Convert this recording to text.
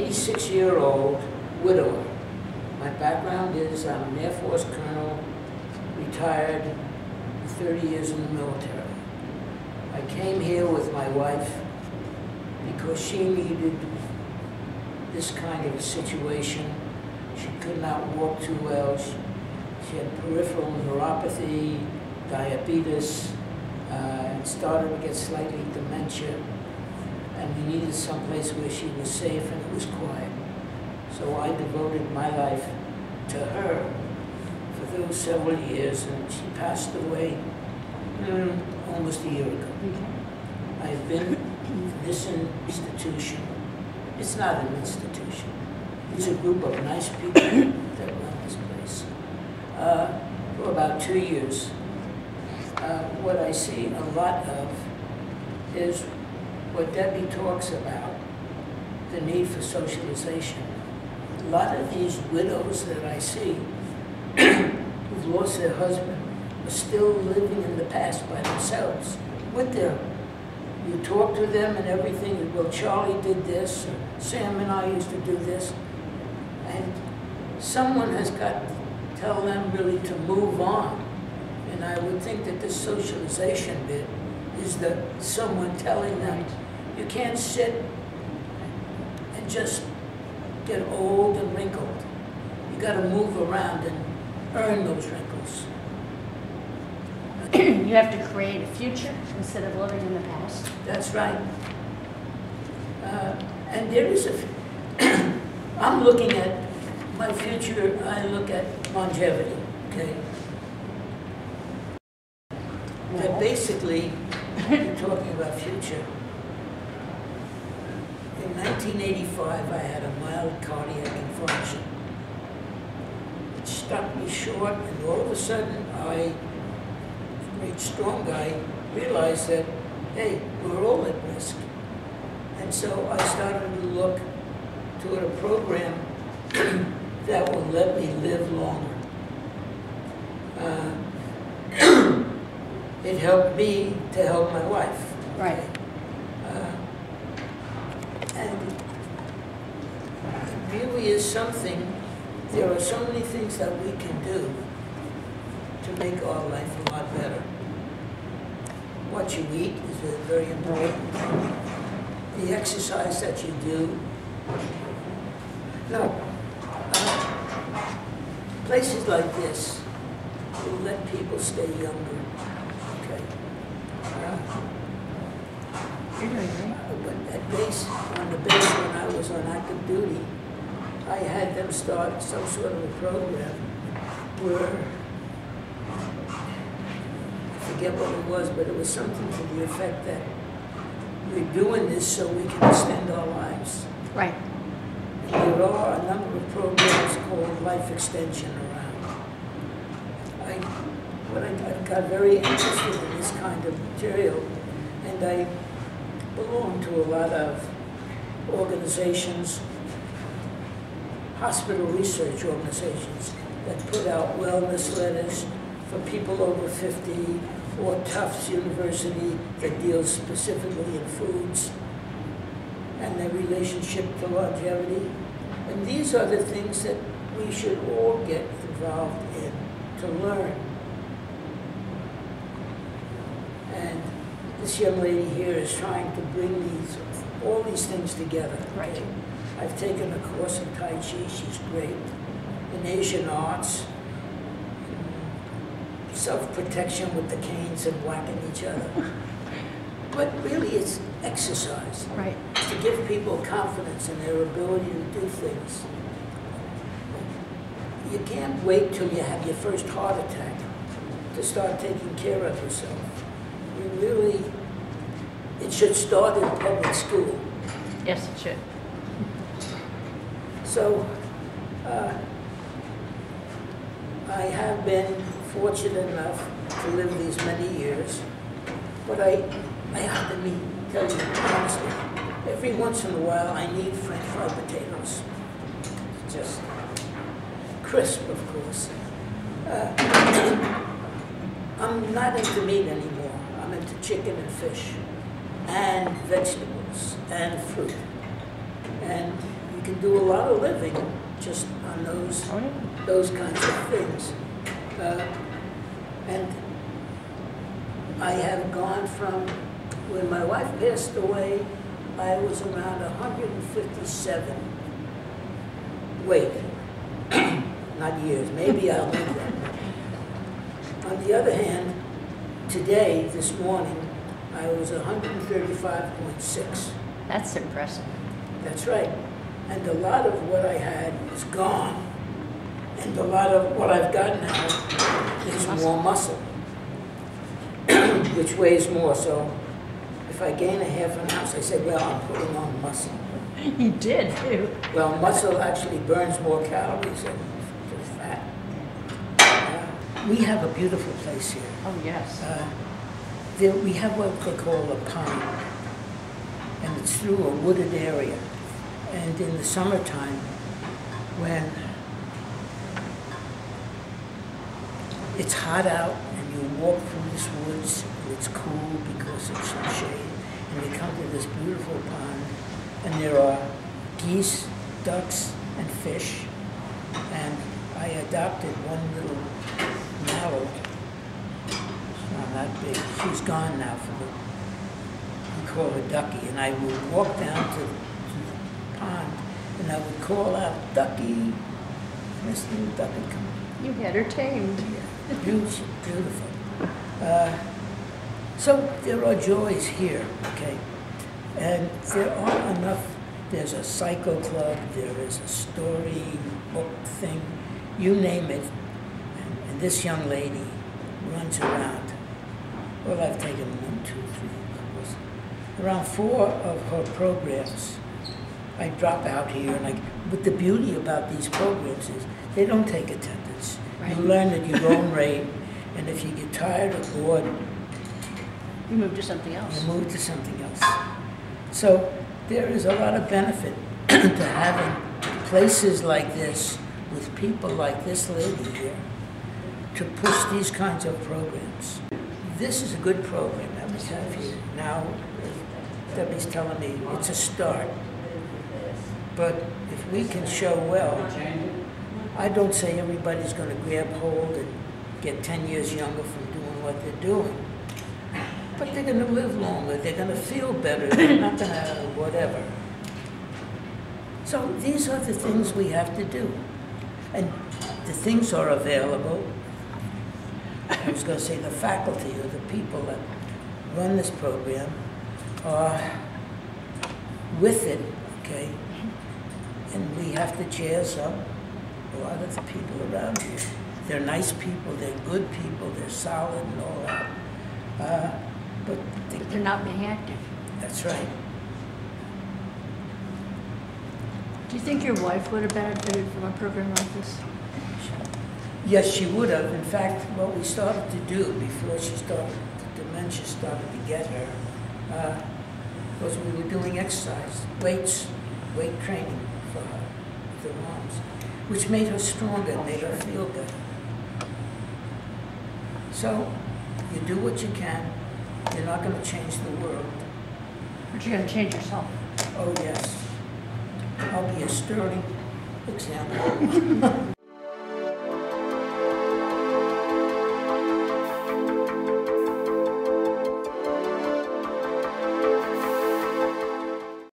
86-year-old widower. My background is I'm an Air Force colonel, retired, 30 years in the military. I came here with my wife because she needed this kind of a situation. She could not walk too well. She had peripheral neuropathy, diabetes, and started to get slightly dementia. And we needed someplace where she was safe and it was quiet. So I devoted my life to her for those several years, and she passed away almost a year ago. I've been in this institution. It's not an institution. It's a group of nice people that run this place for about 2 years. What I see a lot of is what Debbie talks about, the need for socialization. A lot of these widows that I see who've lost their husband are still living in the past by themselves with them. You talk to them and everything, well, Charlie did this, or Sam and I used to do this, and someone has got to tell them really to move on. And I would think that this socialization bit is that someone telling them, you can't sit and just get old and wrinkled. You got to move around and earn those wrinkles. You have to create a future instead of living in the past. That's right. And there is I'm looking at my future, I look at longevity, okay? That basically, you're talking about future. In 1985, I had a mild cardiac infarction. It struck me short, and all of a sudden, a great strong guy, realized that, hey, we're all at risk. And so I started to look toward a program that will let me live longer. It helped me to help my wife. Right. And it really is something, there are so many things that we can do to make our life a lot better. What you eat is very important. The exercise that you do. No, places like this will let people stay younger. Okay. But at base, on the base when I was on active duty, I had them start some sort of a program where, I forget what it was, but it was something to the effect that we're doing this so we can extend our lives. Right. And there are a number of programs called life extension around. I got very interested in this kind of material, and I belong to a lot of organizations, hospital research organizations that put out wellness letters for people over 50, or Tufts University that deals specifically in foods and their relationship to longevity. And these are the things that we should all get involved in to learn. And this young lady here is trying to bring all these things together. Right. I've taken a course in Tai Chi, she's great. In Asian arts, self-protection with the canes and whacking each other. But really it's exercise. Right. To give people confidence in their ability to do things. You can't wait till you have your first heart attack to start taking care of yourself. It should start in public school. Yes, it should. So, I have been fortunate enough to live these many years, but I have to tell you honestly, every once in a while I need French fried potatoes. Just crisp, of course. I'm not into meat anymore. I'm into chicken and fish, and vegetables, and fruit. And you can do a lot of living just on those kinds of things. And I have gone from, when my wife passed away, I was around 157. Wait, not years, maybe I'll live that. On the other hand, today, this morning, I was 135.6. That's impressive. That's right. And a lot of what I had is gone. And a lot of what I've got now is more muscle, which weighs more. So if I gain a half an ounce, I say, well, I'm putting on muscle. You did, too. Well, muscle actually burns more calories than fat. We have a beautiful place here. Oh, yes. We have what they call a pond, and it's through a wooded area. And in the summertime, when it's hot out and you walk through this woods, and it's cool because of some shade, and you come to this beautiful pond, and there are geese, ducks, and fish. And I adopted one little mallard. She's not that big. She's gone now we call her Ducky. And I would walk down to the pond, and I would call out, Ducky. This little duck would come. You had her tamed. Yeah, beautiful. So there are joys here, okay? And there are enough. There's a cycle club, there is a story book thing, you name it. And this young lady runs around. Well, I've taken 1, 2, 3, 4, around 4 of her programs. I drop out here, and but the beauty about these programs is they don't take attendance. Right. You learn at your own rate, and if you get tired or bored, you move to something else. You move to something else. So there is a lot of benefit to having places like this with people like this lady here to push these kinds of programs. This is a good program that we have here. Now, Debbie's telling me it's a start. But if we can show well, I don't say everybody's going to grab hold and get 10 years younger from doing what they're doing. But they're going to live longer, they're going to feel better, they're not going to whatever. So these are the things we have to do. And the things are available. I was going to say the faculty or the people that run this program are with it, okay? And we have to jazz up a lot of the people around here. They're nice people, they're good people, they're solid and all that. But they're not being active. That's right. Do you think your wife would have benefited from a program like this? Yes, she would have. In fact, what we started to do before the dementia started to get her, was we were doing exercise, weight training for her, with her arms, which made her stronger, made her feel better. So, you do what you can. You're not going to change the world. But you're going to change yourself. Oh, yes. I'll be a sterling example.